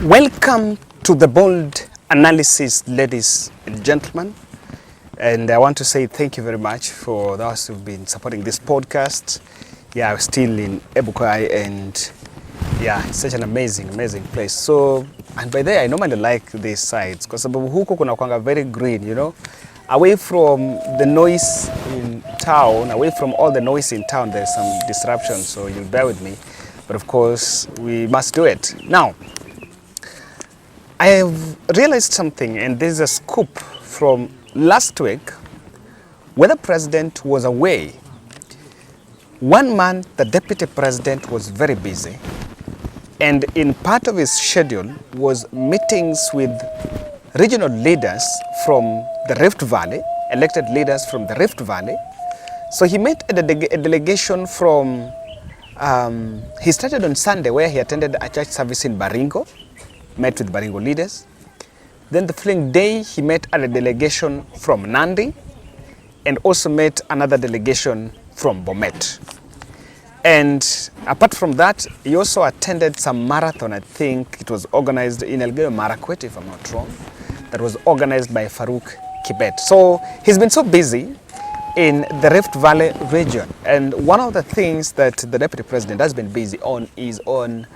Welcome to the bold analysis, ladies and gentlemen. And I want to say thank you very much for those who've been supporting this podcast. Yeah, I'm still in Ebukai, and yeah, it's such an amazing place. So, and by there, I normally like these sides because huku kuna kwanga very green, you know. Away from the noise in town, away from all the noise in town, there's some disruption, so you'll bear with me. But of course, we must do it. Now, I have realized something, and there's a scoop from last week where the president was away. One man, the deputy president, was very busy, and in part of his schedule was meetings with regional leaders from the Rift Valley, elected leaders from the Rift Valley. So he met a delegation from, he started on Sunday where he attended a church service in Baringo, met with Baringo leaders. Then the following day, he met a delegation from Ndindi and also met another delegation from Bomet. And apart from that, he also attended some marathon. I think it was organized in Elgeyo Marakwet, if I'm not wrong, that was organized by Farouk Kibet. So he's been so busy in the Rift Valley region. And one of the things that the deputy president has been busy on is on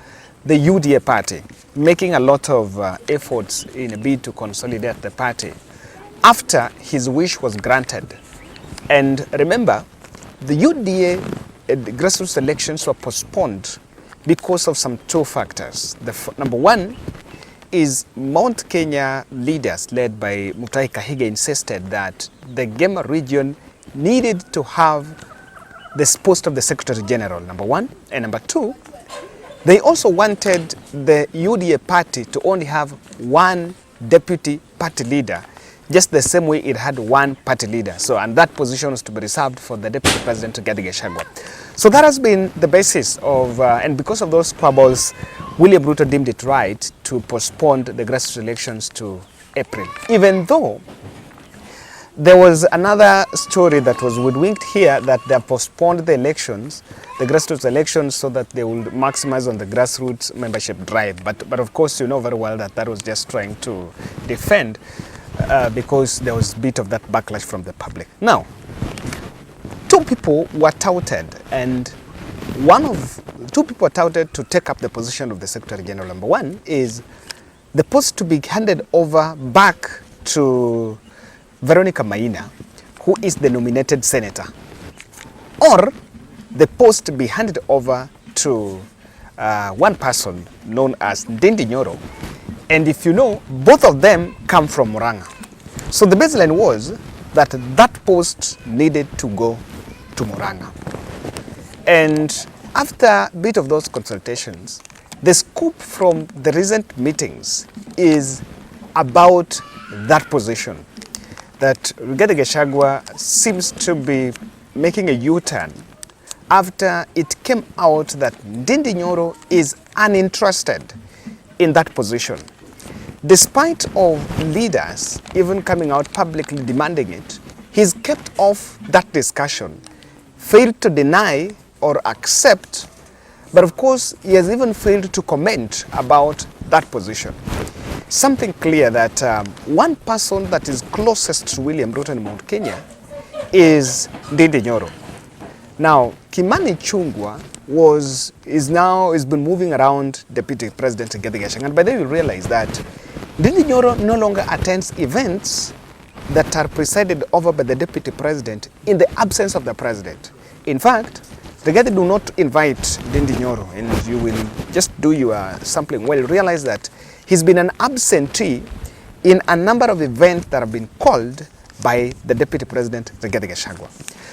the UDA party, making a lot of efforts in a bid to consolidate the party after his wish was granted. And remember, the UDA grassroots elections were postponed because of some two factors. Number one is Mount Kenya leaders led by Mutahi Kahiga insisted that the Gema region needed to have this post of the Secretary General, number one. And number two, they also wanted the UDA party to only have one deputy party leader, just the same way it had one party leader. So, and that position was to be reserved for the deputy president, Rigathi Gachagua. So that has been the basis of, and because of those squabbles, William Ruto deemed it right to postpone the grassroots elections to April. Even though there was another story that was woodwinked here that they have postponed the elections, the grassroots elections, so that they will maximize on the grassroots membership drive. But of course, you know very well that that was just trying to defend because there was a bit of that backlash from the public. Now, two people were touted, and two people were touted to take up the position of the Secretary General. Number one is the post to be handed over back to Veronica Maina, who is the nominated senator, or the post to be handed over to one person known as Ndindi Nyoro. And if you know, both of them come from Murang'a. So the baseline was that that post needed to go to Murang'a. And after a bit of those consultations, the scoop from the recent meetings is about that position, that Rigathi Gachagua seems to be making a U-turn after it came out that Ndindi Nyoro is uninterested in that position. Despite of leaders even coming out publicly demanding it, he's kept off that discussion, failed to deny or accept, but of course he has even failed to comment about that position. Something clear that one person that is closest to William Ruto in Mount Kenya is Ndindi Nyoro. Now, Kimani Ichung'wah has been moving around Deputy President Rigathi Gachagua, and by then you realize that Ndindi Nyoro no longer attends events that are presided over by the Deputy President in the absence of the President. In fact, Rigathi do not invite Ndindi Nyoro, and you will just do your sampling well, realize that he's been an absentee in a number of events that have been called by the Deputy President Rigathi Gachagua.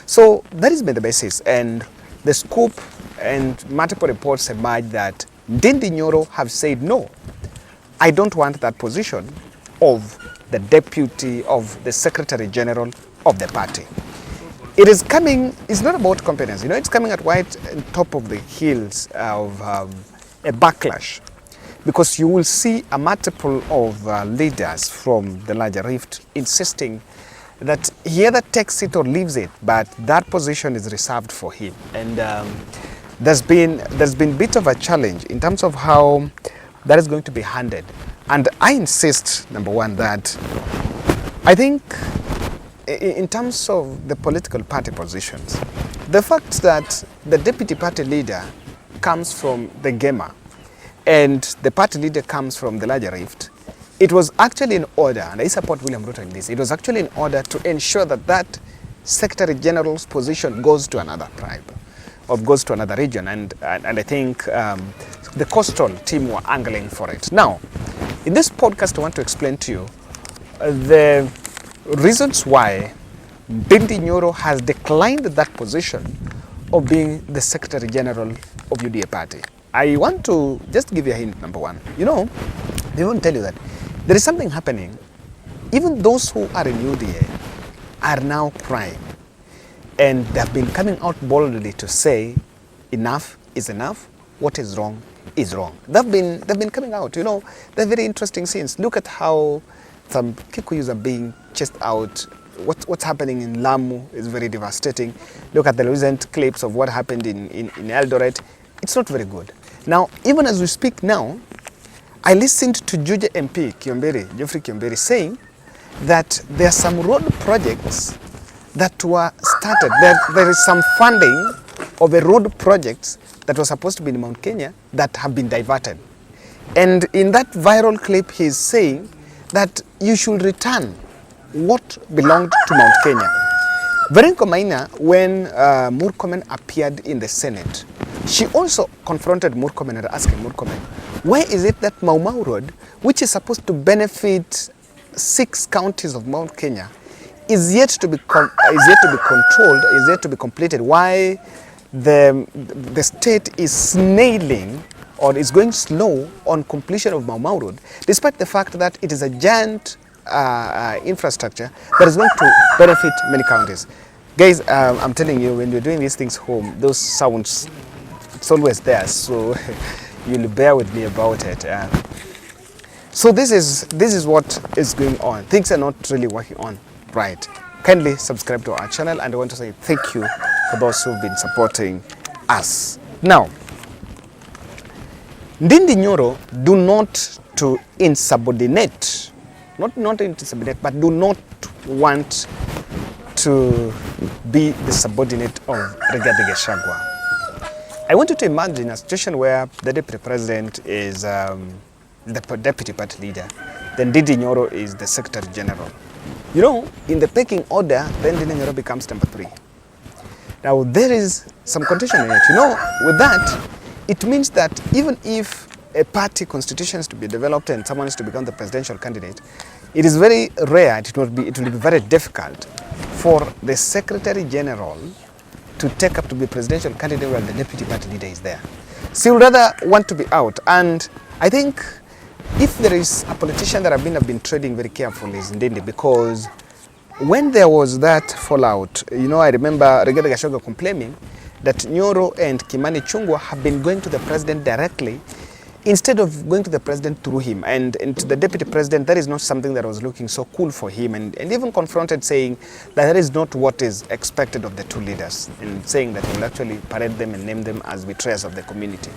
So that has been the basis, and the scoop and multiple reports emerged that Ndindi Nyoro have said, no, I don't want that position of the deputy of the Secretary General of the party. It is coming, it's not about competence, you know, it's coming at right on top of the heels of a backlash, because you will see a multiple of leaders from the larger rift insisting that he either takes it or leaves it, but that position is reserved for him. And there's been a bit of a challenge in terms of how that is going to be handed. And I insist, number one, that I think in terms of the political party positions, the fact that the deputy party leader comes from the Gema and the party leader comes from the larger Rift, it was actually in order, and I support William Ruto in this, it was actually in order to ensure that that Secretary General's position goes to another tribe or goes to another region, and I think the coastal team were angling for it. Now, in this podcast I want to explain to you the reasons why Ndindi Nyoro has declined that position of being the Secretary General of UDA party. I want to just give you a hint, number one. You know, they won't tell you that there is something happening. Even those who are in UDA are now crying, and they have been coming out boldly to say enough is enough, what is wrong is wrong. They've been coming out, you know, they're very interesting scenes. Look at how some Kikuyus are being chased out. What's happening in Lamu is very devastating. Look at the recent clips of what happened in Eldoret. It's not very good. Now, even as we speak now, I listened to Juja MP Geoffrey Kiomberi, saying that there are some road projects that were started. There is some funding of a road projects that was supposed to be in Mount Kenya that have been diverted. And in that viral clip, he's saying that you should return what belonged to Mount Kenya. Veronica Maina, when Murkomen appeared in the Senate, she also confronted Murkomen and asked Murkomen, why is it that Mau Mau Road, which is supposed to benefit 6 counties of Mount Kenya, is yet to be controlled, is yet to be completed? Why the state is snailing or is going slow on completion of Mau Mau Road, despite the fact that it is a giant infrastructure that is going to benefit many counties. Guys, I'm telling you, when you're doing these things home, those sounds, it's always there, so you'll bear with me about it. So this is what is going on. Things are not really working on right. Kindly subscribe to our channel, and I want to say thank you for those who've been supporting us. Now, Ndindi Nyoro do not to insubordinate, not insubordinate, but do not want to be the subordinate of Rigathi Gachagua. I want you to imagine a situation where the deputy president is the deputy party leader, then Ndindi Nyoro is the secretary general. You know, in the pecking order, then Ndindi Nyoro becomes number 3. Now, there is some contention in it. You know, with that, it means that even if a party constitution is to be developed and someone is to become the presidential candidate, it is very rare, it will be very difficult for the secretary general to take up to be presidential candidate while the deputy party leader is there. So you rather want to be out. And I think if there is a politician that have been trading very carefully is Ndindi, because when there was that fallout, you know, I remember Rigathi Gachagua complaining that Nyoro and Kimani Chungwa have been going to the president directly instead of going to the president through him. And to the deputy president, that is not something that was looking so cool for him, and even confronted, saying that is not what is expected of the two leaders, and saying that he will actually parade them and name them as betrayers of the community.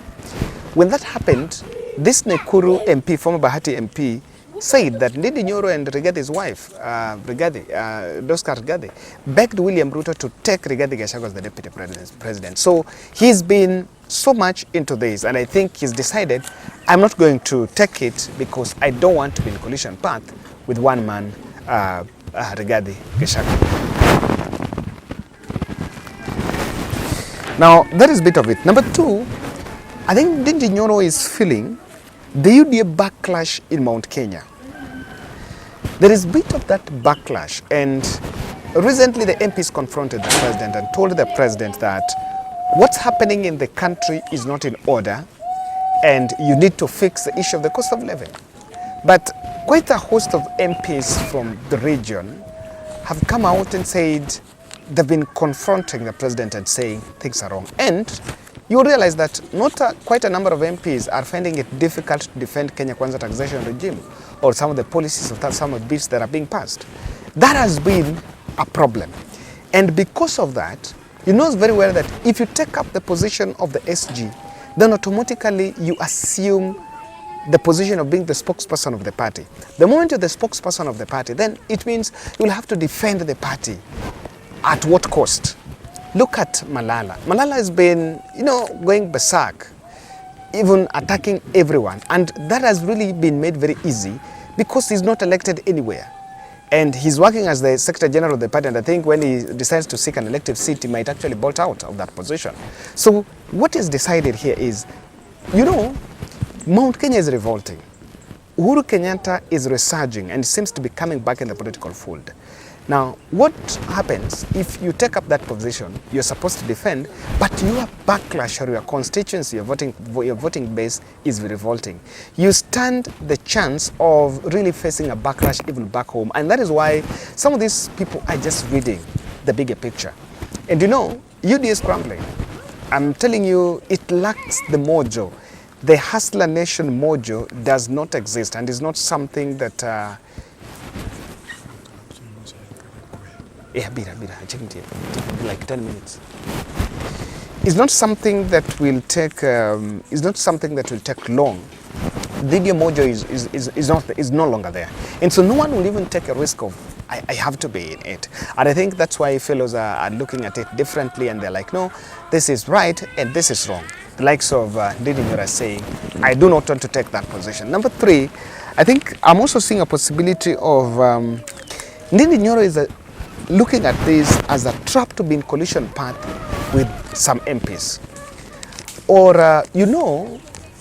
When that happened, this Nakuru MP, former Bahati MP, said that Ndindi Nyoro and Rigathi's wife, Doska Rigathi, begged William Ruto to take Rigathi Gachagua as the deputy president. So he's been so much into this, and I think he's decided, I'm not going to take it because I don't want to be in collision path with one man, Rigathi Gachagua. Now, that is a bit of it. Number 2, I think Ndindi Nyoro is feeling the UDA backlash in Mount Kenya. There is a bit of that backlash, and recently the MPs confronted the president and told the president that what's happening in the country is not in order and you need to fix the issue of the cost of living. But quite a host of MPs from the region have come out and said they've been confronting the president and saying things are wrong. And you realize that quite a number of MPs are finding it difficult to defend Kenya Kwanza taxation regime or some of the policies of some of the bills that are being passed. That has been a problem. And because of that, you know very well that if you take up the position of the SG, then automatically you assume the position of being the spokesperson of the party. The moment you're the spokesperson of the party, then it means you'll have to defend the party at what cost? Look at Malala. Malala has been, going berserk, even attacking everyone. And that has really been made very easy because he's not elected anywhere. And he's working as the Secretary General of the party, and I think when he decides to seek an elective seat, he might actually bolt out of that position. So what is decided here is, Mount Kenya is revolting. Uhuru Kenyatta is resurging and seems to be coming back in the political fold. Now, what happens if you take up that position, you're supposed to defend, but your backlash or your constituency, your voting base is revolting. You stand the chance of really facing a backlash even back home. And that is why some of these people are just reading the bigger picture. And UDA is crumbling. I'm telling you, it lacks the mojo. The hustler nation mojo does not exist and is not something that... like 10 minutes. It's not something that will take. Long. Video mojo is no longer there, and so no one will even take a risk of. I have to be in it, and I think that's why fellows are looking at it differently, and they're like, no, this is right and this is wrong. The likes of Ndindi Nyoro saying, I do not want to take that position. Number 3, I think I'm also seeing a possibility of Ndindi Nyoro is looking at this as a trap to be in collision path with some MPs. Or,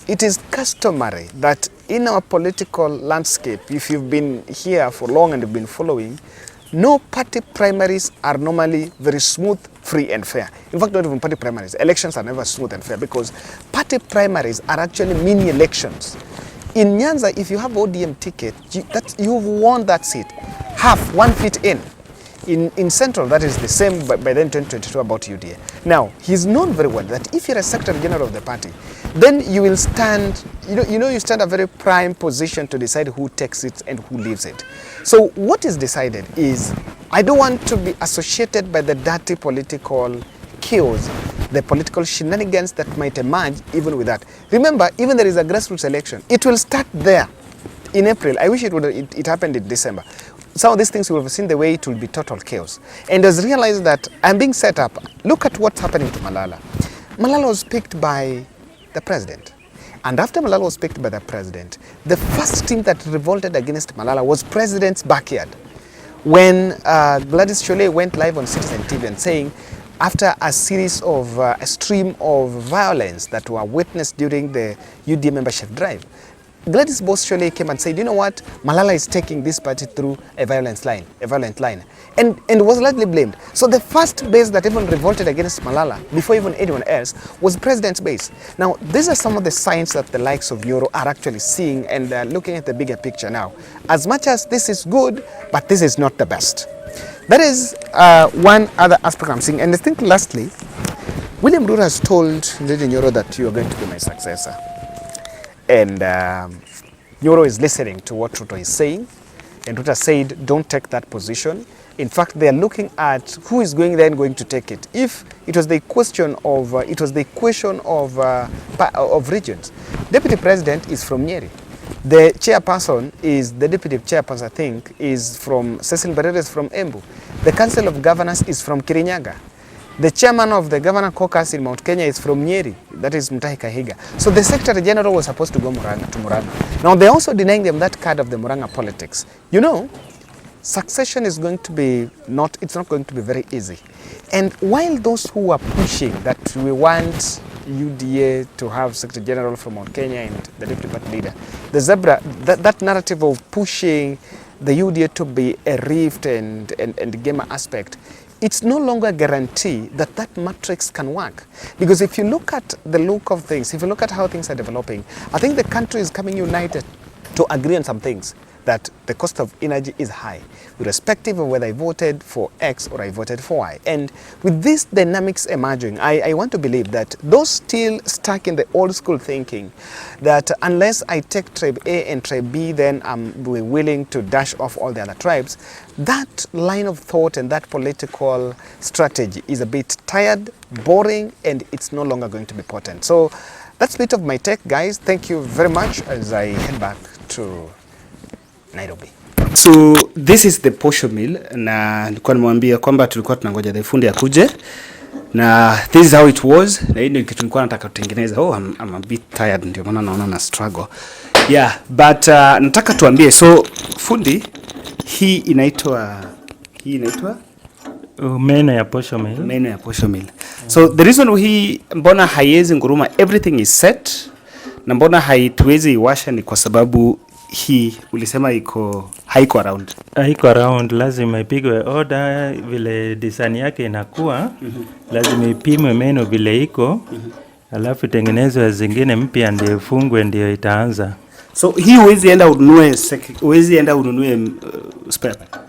it is customary that in our political landscape, if you've been here for long and you've been following, no party primaries are normally very smooth, free and fair. In fact, not even party primaries. Elections are never smooth and fair because party primaries are actually mini elections. In Nyanza, if you have ODM ticket, you've won that seat. Half, 1 feet in. In Central, that is the same by then 2022 about UDA. Now, he's known very well that if you're a Secretary General of the party, then you will stand, you stand a very prime position to decide who takes it and who leaves it. So what is decided is, I don't want to be associated by the dirty political chaos, the political shenanigans that might emerge even with that. Remember, even there is a grassroots election. It will start there in April. I wish it happened in December. Some of these things you will have seen the way it will be total chaos. And has realized that I'm being set up. Look at what's happening to Malala. Malala was picked by the president. And after Malala was picked by the president, the first team that revolted against Malala was president's backyard. When Gladys Sholay went live on Citizen TV and saying, after a series of, a stream of violence that were witnessed during the UDA membership drive, Gladys Sholay came and said, you know what, Malala is taking this party through a violent line, and was largely blamed. So the first base that even revolted against Malala, before even anyone else, was the president's base. Now, these are some of the signs that the likes of Nyoro are actually seeing and looking at the bigger picture now. As much as this is good, but this is not the best. That is one other aspect I'm seeing. And I think lastly, William Ruto has told Ndindi Nyoro that you are going to be my successor. And Nyoro is listening to what Ruto is saying. And Ruto said, don't take that position. In fact, they are looking at who is going to take it. If it was the question of regions, Deputy President is from Nyeri. The chairperson is the deputy chairperson, I think, is from Cecil Mbarere is from Embu. The Council of Governors is from Kirinyaga. The chairman of the Governor Caucus in Mount Kenya is from Nyeri, that is Mutahi Kahiga. So the Secretary General was supposed to go to Murang'a. Now they're also denying them that card of the Murang'a politics. Succession is going to be it's not going to be very easy. And while those who are pushing that we want UDA to have Secretary General from Mount Kenya and the Deputy Party Leader, the zebra, that narrative of pushing the UDA to be a rift and gamer aspect, it's no longer a guarantee that that matrix can work. Because if you look at the look of things, if you look at how things are developing, I think the country is coming united to agree on some things, that the cost of energy is high, irrespective of whether I voted for X or I voted for Y. And with these dynamics emerging, I want to believe that those still stuck in the old school thinking that unless I take tribe A and tribe B, then I'm willing to dash off all the other tribes, that line of thought and that political strategy is a bit tired, boring, and it's no longer going to be potent. So that's a bit of my take, guys. Thank you very much as I head back to Nairobi. So this is the posho mill, na nilikuwa nimwambia kwamba tulikuwa tunangoja the fundi akuje, na this is how it was. Na hii kitu nilikuwa nataka kutengeneza. I'm a bit tired, ndio maana naona na struggle. Yeah, but nataka tuambie, so fundi, hii inaitwa meno ya posho mill. Meno ya posho mill. So the reason hii mbona haiwezi nguruma, everything is set, na mbona haituwezi iwasha ni kwa sababu hii ulisema haiko around. Haiko around, lazima ipigwe order vile design yake inakuwa. Lazima ipimwe meno vile iko. Alafu tengenezwe zingine mpya ndio ifungwe ndio itaanza. So hii huwezi enda ununue spare part.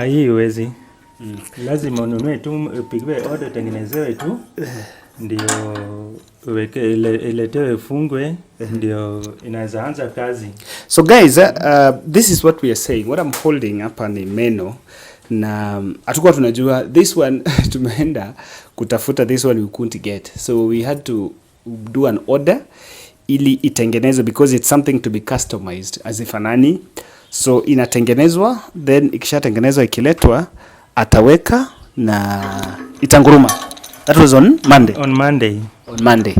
Hii huwezi. Lazima ununue tu, upigwe order tengenezewe tu. Ndio uweke iletewe fungwe ndio inaweza anza kazi. So guys, this is what we are saying. What I'm holding hapa ni meno, na hatukuwa tunajua this one tumeenda kutafuta this one we couldn't get. So we had to do an order ili itengenezwe because it's something to be customized as if anani. So inatengenezwa, then ikishatengenezwa ikiletwa ataweka na itanguruma. That was on Monday. On Monday.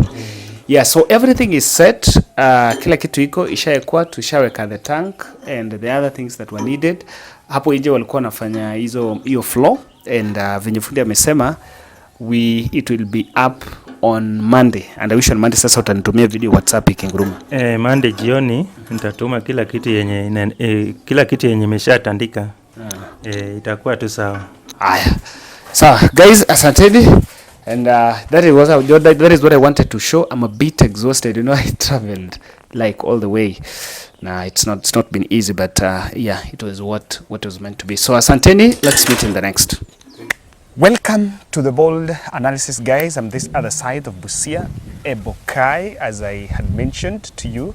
Yeah, so everything is set. Kila kitu iko ishaekwa, tushaweka the tank and the other things that were needed. Hapo nje walikuwa nafanya hiyo floor, and venye fundi amesema it will be up on Monday, and I wish on Monday sasa utanitumia video WhatsApp ikinguruma. Monday jioni nitatuma kila kitu yenye imeshatandika. Itakuwa tu sawa. Haya. So guys, asanteni. And that is what I wanted to show. I'm a bit exhausted, you know. I traveled like all the way. Nah, it's not been easy, but yeah, it was what was meant to be. So asanteni, let's meet in the next. Welcome to the bold analysis, guys. I'm this other side of Busia, Ebokai, as I had mentioned to you,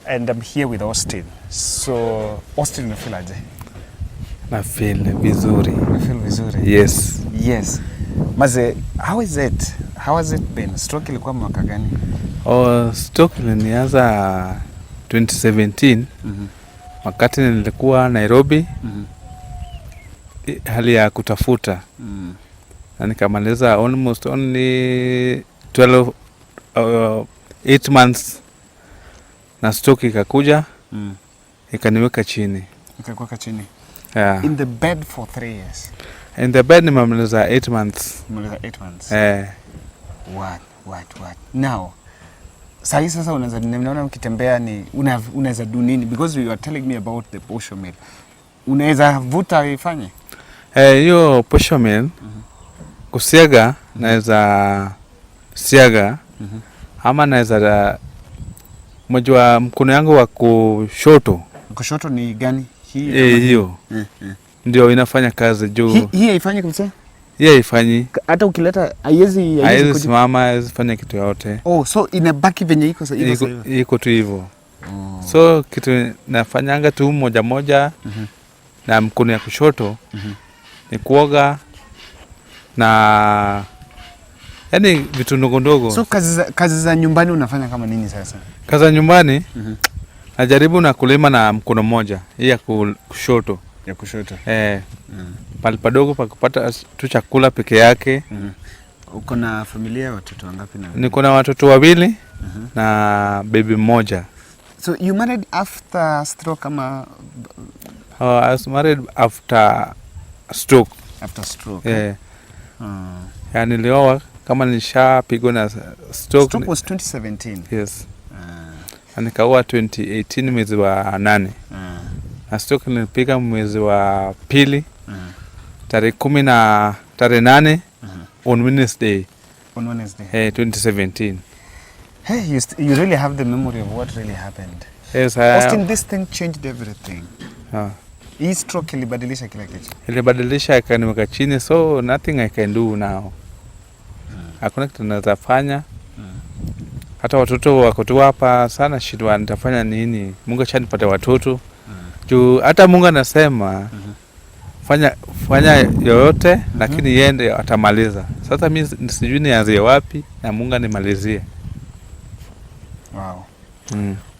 and I'm here with Austin. So Austin, unafeel aje? Na feel vizuri. Yes. Maze, how has it been? Stroke ilikuwa mwaka gani? Stroke ilinianza 2017. Wakati nilikuwa Nairobi. Hali ya kutafuta. Na nikamaliza almost only 8 months. Na stroke ikakuja. Ikaniweka chini. Ikakuweka chini. Yeah. In the bed for 3 years. In the bed nimemaliza 8 months. What? Now, sasa unaona ukitembea ni unaweza do nini? Because you are telling me about the posho mill. Unaweza vuta ifanye? Hiyo posho mill kusiaga naweza siaga ama naweza mmoja mkono yangu wa kushoto. Kushoto ni gani? Hiyo. Ndio inafanya kazi juu. Hii haifanyi kabisa? Hii haifanyi. Hata ukileta haiwezi simama, haiwezi fanya kitu yote. So inabaki venye iko sasa. Iko tu hivyo. So kitu nafanyanga tu moja na mkono ya kushoto ni kuoga na yani vitu ndogo. So kazi za nyumbani unafanya kama nini sasa? Kazi za nyumbani najaribu na kulima na mkono mmoja, hii ya kushoto. Pale padogo pa kupata tu chakula peke yake. Uko na familia, watoto wangapi na? Niko na watoto 2 na baby mmoja. So you married after stroke ama? I was married after stroke. After stroke. Yani nilioa kama nilishapigwa na stroke. Stroke was 2017. Yes. Nikaoa 2018 mwezi wa 8. Na stroke nilipiga mwezi wa 2. Tarehe 10 na tarehe 8 on Wednesday. 2017. Hey, you really have the memory of what really happened. Yes, Austin, this thing changed everything. Hii stroke ilibadilisha kila kitu. Ilibadilisha, ikaniweka chini, so nothing I can do now. Hakuna kitu naweza fanya. Hata watoto wako tu hapa sana, shida nitafanya nini? Mungu acha watoto. Juu hata Mungu anasema fanya yoyote, lakini yende atamaliza. Sasa mimi sijui nianzie wapi na Mungu animalizie. Wow.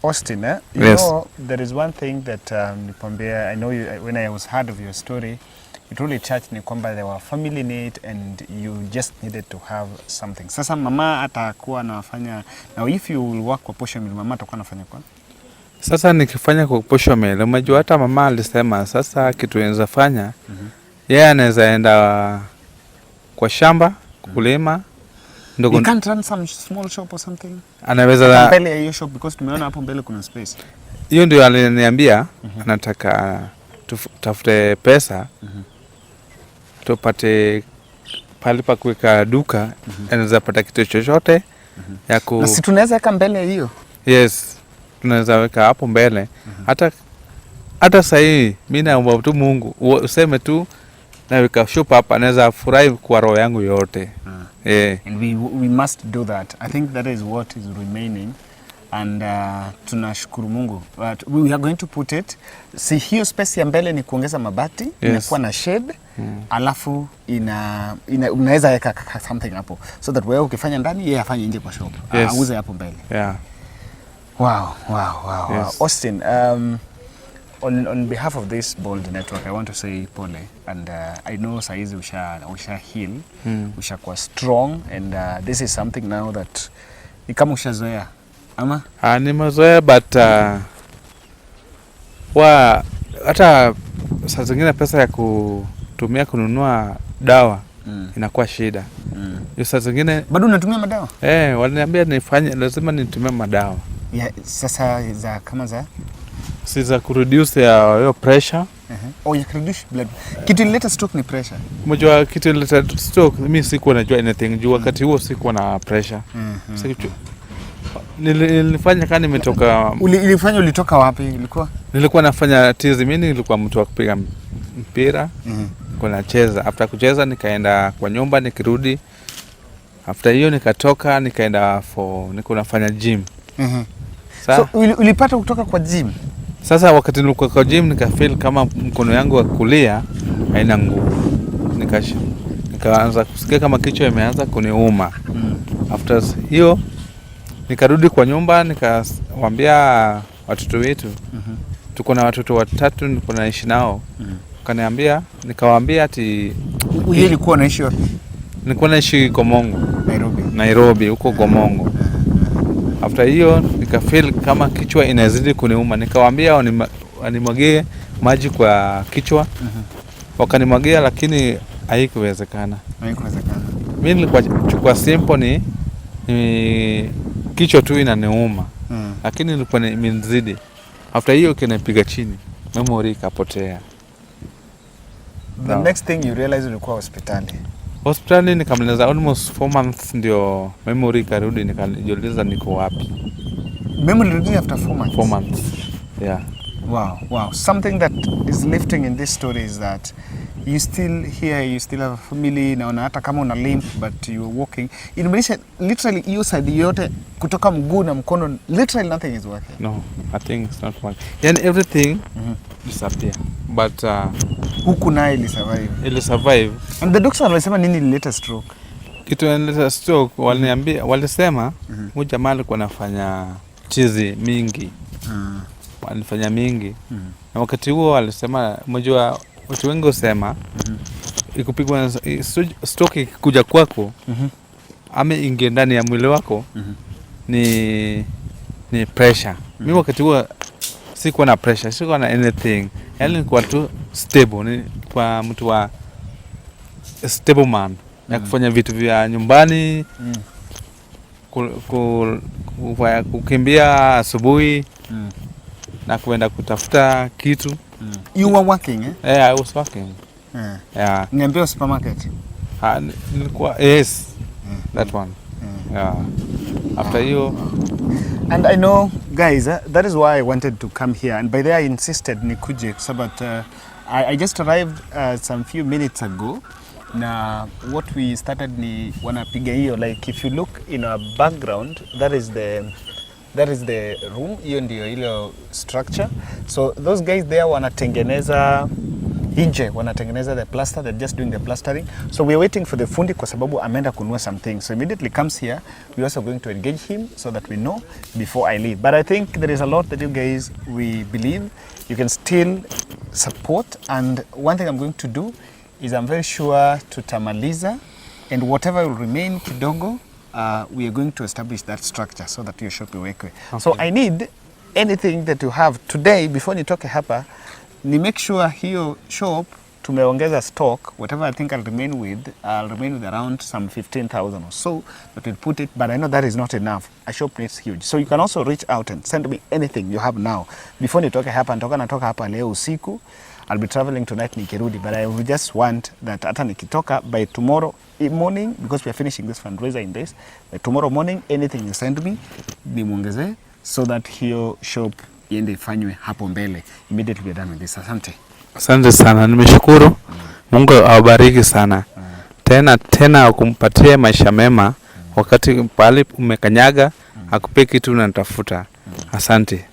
Austin, you Yes. know, there is one thing that I know when I was heard of your story, it really touched me kwamba there were family need and you just needed to have something. Sasa mama atakuwa anafanya, now if you will work kwa posho mill, mama atakuwa anafanya kwa? Sasa nikifanya kwa posho mill, umejua hata mama alisema sasa kitu enza fanya, yeye anaweza enda kwa shamba kulima. You can't run some small shop or something? Anaweza mbele ya hiyo shop because tumeona hapo mbele kuna space. Hiyo ndio aliniambia anataka tafute pesa tupate pale pa kuweka duka, anaweza pata kitu chochote ya na si tunaweza weka mbele hiyo? Yes, tunaweza weka hapo mbele. Hata sasa hii mimi naomba tu Mungu useme tu naweka shop hapa, anaweza furahi kwa roho yangu yote. And we must do that. I think that is what is remaining. And tunashukuru Mungu. We are going to put it. Si hiyo space ya mbele ni kuongeza mabati, inakuwa na shade. Alafu unaweza weka something hapo so that wewe ukifanya ndani yeye afanye nje kwa shop. Auze hapo mbele. Yeah. Wow. Yes. Austin, on behalf of this Bold Network, I want to say pole, and I know saizi usha heal, ushakuwa strong, and this is something now that ni kama ushazoea ama? Ni mazoea, but hata saa zingine pesa ya kutumia kununua dawa inakuwa shida. Saa zingine bado unatumia madawa? Waliniambia nifanye, lazima nitumie madawa. Sasa za kama za si za kureduce ya pressure. Ya reduce blood. Kitu ileta stroke ni pressure. Mmoja kitu ileta stroke, mimi sikuwa najua anything juu wakati huo sikuwa na pressure. Nilifanya kama nimetoka. Ulitoka wapi? Nilikuwa nafanya tizi, mimi nilikuwa mtu wa kupiga mpira. Kuna cheza. After kucheza nikaenda kwa nyumba, nikirudi. After hiyo nikatoka nikaenda niko nafanya gym. So ulipata kutoka kwa gym? Sasa wakati nilikuwa kwa gym nikafeel kama mkono yangu wa kulia haina nguvu. Nikaanza kusikia kama kichwa imeanza kuniuma. After hiyo nikarudi kwa nyumba, nikawaambia watoto wetu. Tuko na watoto watatu niko naishi nao. Nikawaambia ati wewe ulikuwa unaishi wapi? Nilikuwa naishi Gomongo. Nairobi huko Gomongo. After hiyo nikafeel kama kichwa inazidi kuniuma, nikawaambia wanimwagie maji kwa kichwa. Wakanimwagia lakini haikuwezekana. Mimi nilikuwa chukua simple ni kichwa tu inaniuma. Lakini nilikuwa nimezidi. After hiyo kinapiga chini, memory ikapotea. The next thing you realize ulikuwa hospitali nikamaliza almost 4 months ndio memory karudi, nikajiuliza niko wapi. Memory rudi after 4 months? 4 months. Yeah. Wow. Something that is lifting in this story is that you still here, you still have a family, na hata kama una limp but you are walking. Inamaanisha literally hiyo side yote kutoka mguu na mkono, literally nothing is working. No, I think it's not working. And everything disappear. But huku naye ili survive. And the doctor alisema nini ilileta stroke? Kitu ilileta stroke walisema huyu jamaa alikuwa anafanya chizi mingi. Alifanya mingi. Na wakati huo alisema mmoja watu wengi usema ikupigwa stroke ikikuja kwako ame ingie ndani ya mwili wako ni pressure. Mimi wakati huo sikuwa na pressure, sikuwa na anything. Yaani nilikuwa tu stable, ni kwa mtu wa stable man. Na kufanya vitu vya nyumbani, kukimbia asubuhi na kuenda kutafuta kitu. You were working, eh? Yeah, I was working. Yeah. Niambia supermarket? Nilikuwa, yes. That one. Yeah. After you. And I know, guys, that is why I wanted to come here. And by the way, I insisted nikuje, but I just arrived some few minutes ago. Na what we started ni wanapiga hiyo, like if you look in our background, that is the room, hiyo ndio ile structure. So those guys there wanatengeneza nje wanatengeneza the plaster, they're just doing the plastering. So we're waiting for the fundi kwa sababu ameenda kununua some things. So immediately comes here, we're also going to engage him so that we know before I leave. But I think there is a lot that you guys, we believe you can still support. And one thing I'm going to do is I'm very sure tutamaliza, and whatever will remain kidogo, we are going to establish that structure so that your shop iwekwe. Okay. So I need anything that you have today before nitoke hapa, ni make sure hiyo shop tumeongeza stock. Whatever I think I'll remain with around some 15,000 or so that we'll put it, but I know that is not enough. A shop needs huge. So you can also reach out and send me anything you have now before nitoke hapa. Natoka hapa leo usiku. I'll be traveling tonight nikirudi, but I will just want that hata nikitoka by tomorrow morning, because we are finishing this fundraiser in this, by tomorrow morning anything you send me nimuongeze so that hiyo shop iende ifanywe hapo mbele. Immediately we are done with this. Asante sana, nimeshukuru. Mungu awabariki sana. Tena kumpatie maisha mema wakati pale umekanyaga, akupe kitu unatafuta. Asante.